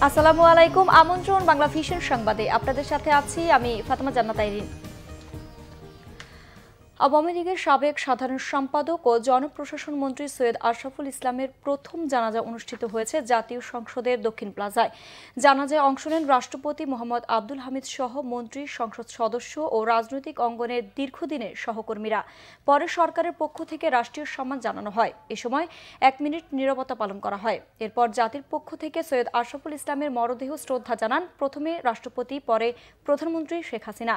আসসালামু আলাইকুম। আমন্ত্রণ বাংলা ভিশন সংবাদে আপনাদের সাথে আছি আমি ফাতেমা জান্নাত আইরিন। আওয়ামী লীগের সাবেক সাধারণ সম্পাদক ও জনপ্রশাসন মন্ত্রী সৈয়দ আশরাফুল ইসলামের প্রথম জানাজা অনুষ্ঠিত হয়েছে জাতীয় সংসদের দক্ষিণ প্লাজায়। জানাজায় অংশ নেন রাষ্ট্রপতি মোহাম্মদ আব্দুল হামিদ সহ মন্ত্রী, সংসদ সদস্য ও রাজনৈতিক অঙ্গনের দীর্ঘদিনের সহকর্মীরা। পরে সরকারের পক্ষ থেকে রাষ্ট্রীয় সম্মান জানানো হয়। এ সময় 1 মিনিট নীরবতা পালন করা হয়। এরপর জাতির পক্ষ থেকে সৈয়দ আশরাফুল ইসলামের মরদেহ শ্রদ্ধা জানান প্রথমে রাষ্ট্রপতি, পরে প্রধানমন্ত্রী শেখ হাসিনা।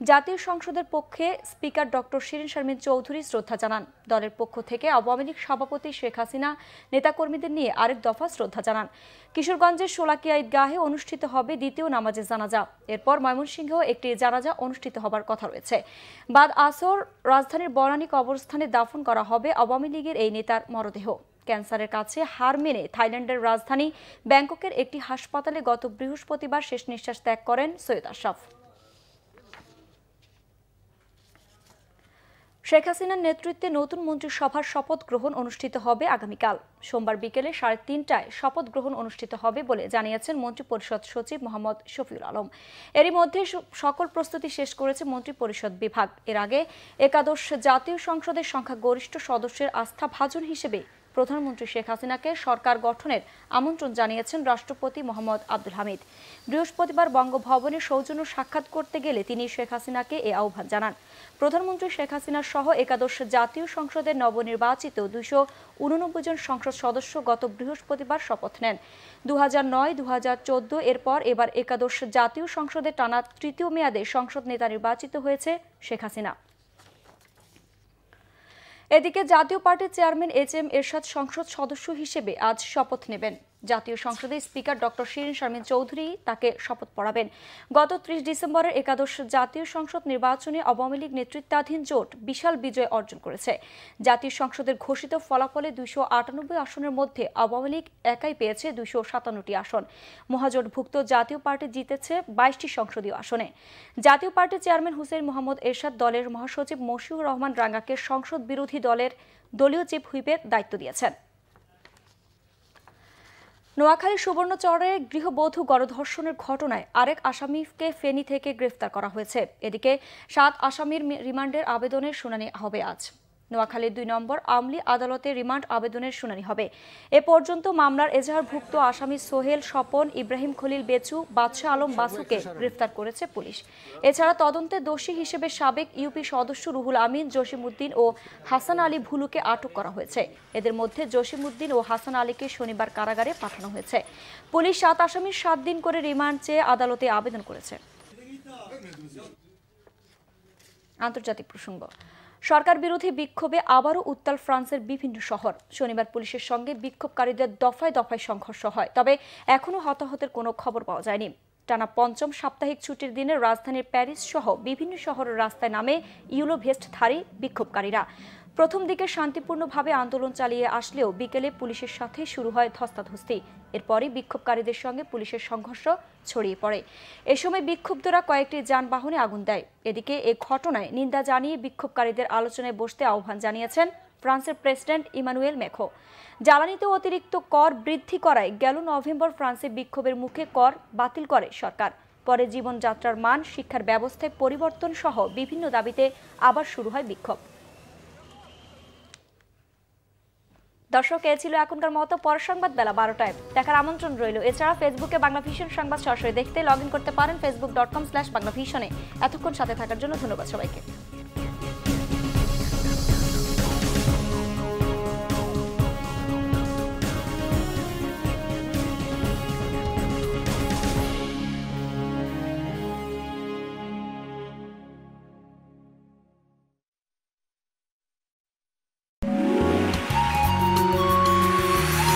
জাতীয় সংসদের পক্ষে স্পিকার ডক্টর শিরিন শারমিন চৌধুরী শ্রদ্ধা জানান। দলের পক্ষ থেকে আওয়ামী লীগ সভাপতি শেখ হাসিনা নেতাকর্মীদের নিয়ে আরেক দফা শ্রদ্ধা জানান। কিশোরগঞ্জের শোলাকিয়া ঈদগাহে অনুষ্ঠিত হবে দ্বিতীয় নামাজে জানাজা। এরপর ময়মনসিংহেও একটি জানাজা অনুষ্ঠিত হবার কথা রয়েছে। বাদ আসর রাজধানীর বনানী কবরস্থানে দাফন করা হবে আওয়ামী লীগের এই নেতার মরদেহ। ক্যান্সারের কাছে হার মেনে থাইল্যান্ডের রাজধানী ব্যাংককের একটি হাসপাতালে গত বৃহস্পতিবার শেষ নিঃশ্বাস ত্যাগ করেন সৈয়দ আশরাফ। শেখ হাসিনার নেতৃত্বে নতুন মন্ত্রিসভার শপথ গ্রহণ অনুষ্ঠিত হবে আগামীকাল সোমবার বিকেলে 3:30টায় শপথ গ্রহণ অনুষ্ঠিত হবে বলে জানিয়েছেন মন্ত্রিপরিষদ সচিব মোহাম্মদ শফিউল আলম। এরই মধ্যে সকল প্রস্তুতি শেষ করেছে মন্ত্রিপরিষদ বিভাগ। এর আগে একাদশ জাতীয় সংসদের সংখ্যাগরিষ্ঠ সদস্যের আস্থাভাজন হিসেবে প্রধানমন্ত্রী শেখ হাসিনাকে সরকার গঠনের আমন্ত্রণ জানিয়েছেন রাষ্ট্রপতি মোহাম্মদ আব্দুল হামিদ। বৃহস্পতিবার বঙ্গভবনে সৌজন্য সাক্ষাৎ করতে গেলে তিনি শেখ হাসিনাকে এ আহ্বান জানান। প্রধানমন্ত্রী শেখ হাসিনা সহ একাদশ জাতীয় সংসদের নবনির্বাচিত 289 জন সংসদ সদস্য গত বৃহস্পতিবার শপথ নেন। 2009, 2014 এরপর এবার একাদশ জাতীয় সংসদের টানা তৃতীয় মেয়াদে সংসদ নেতা নির্বাচিত হয়েছে শেখ হাসিনা। এদিকে জাতীয় পার্টির চেয়ারম্যান এইচ.এম. এরশাদ সংসদ সদস্য হিসেবে আজ শপথ নেবেন। জাতীয় সংসদে স্পিকার ডক্টর শিরিন শারমিন চৌধুরী তাকে শপথ পড়াবেন। গত 30 ডিসেম্বরের একাদশ জাতীয় সংসদ নির্বাচনে আওয়ামী লীগ নেতৃত্বাধীন জোট বিশাল বিজয় অর্জন করেছে। জাতীয় সংসদের ঘোষিত ফলাফলে 298 আসনের মধ্যে আওয়ামী লীগ একাই পেয়েছে 257টি আসন। মহাজোটভুক্ত জাতীয় পার্টি জিতেছে 22টি সংসদীয় আসনে। জাতীয় পার্টির চেয়ারম্যান হুসেইন মোহাম্মদ এরশাদ দলের মহাসচিব মশিউর রহমান রাঙ্গাকে সংসদ বিরোধী দলের দলীয় চিফ হুইপের দায়িত্ব দিয়েছেন। নোয়াখালীর সুবর্ণচরে গৃহবধূ গণধর্ষণের ঘটনায় আরেক আসামিকে ফেনী থেকে গ্রেফতার করা হয়েছে। এদিকে 7 আসামির রিমান্ডের আবেদনের শুনানি হবে আজ। নোয়াখালীর 2 নম্বর আমলি আদালতে রিমান্ড আবেদনের শুনানি হবে। এ পর্যন্ত মামলার এজাহারভুক্ত আসামি সোহেল, স্বপন, ইব্রাহিম খলিল বেচু, বাদশাহ আলম বাসুকে গ্রেফতার করেছে পুলিশ। এছাড়া তদন্তে দোষী হিসেবে সাবেক ইউপি সদস্য রুহুল আমিন, জসিমউদ্দিন ও হাসান আলী ভুলুকে আটক করা হয়েছে। এদের মধ্যে জসিমউদ্দিন ও হাসান আলীকে শনিবার কারাগারে পাঠানো হয়েছে। পুলিশ 7 আসামির 7 দিন করে রিমান্ড চেয়ে আদালতে আবেদন করেছে। আন্তর্জাতিক প্রসঙ্গ। সরকার বিরোধী বিক্ষোভে আবারও উত্তাল ফ্রান্সের বিভিন্ন শহর। শনিবার পুলিশের সঙ্গে বিক্ষোভকারীদের দফায় দফায় সংঘর্ষ হয়, তবে এখনও হতাহতের কোনো খবর পাওয়া যায়নি। টানা 5ম সাপ্তাহিক ছুটির দিনে রাজধানীর প্যারিস সহ বিভিন্ন শহরের রাস্তায় নামে ইয়েলো ভেস্টধারী বিক্ষোভকারীরা। প্রথম দিকে শান্তিপূর্ণভাবে আন্দোলন চালিয়ে আসলেও বিকেলে পুলিশের সাথে শুরু হয় ধস্তাধস্তি। এরপরই বিক্ষোভকারীদের সঙ্গে পুলিশের সংঘর্ষ ছড়িয়ে পড়ে। এ সময় বিক্ষুব্ধরা কয়েকটি যানবাহনে আগুন দেয়। এদিকে এ ঘটনায় নিন্দা জানিয়ে বিক্ষোভকারীদের আলোচনায় বসতে আহ্বান জানিয়েছেন ফ্রান্সের প্রেসিডেন্ট ইমানুয়েল ম্যাক্রো। জ্বালানিতে অতিরিক্ত কর বৃদ্ধি করায় গেল নভেম্বর ফ্রান্সে বিক্ষোভের মুখে কর বাতিল করে সরকার। পরে জীবনযাত্রার মান, শিক্ষার ব্যবস্থায় পরিবর্তন সহ বিভিন্ন দাবিতে আবার শুরু হয় বিক্ষোভ। দর্শক, এ ছিল এখনকার মতো। পরের সংবাদ বেলা 12টায় দেখার আমন্ত্রণ রইল। এছাড়া ফেসবুকে বাংলা ভিশন সংবাদ সরাসরি দেখতে লগ ইন করতে পারেন facebook.com/বাংলাভিশনে। এতক্ষণ সাথে থাকার জন্য ধন্যবাদ সবাইকে।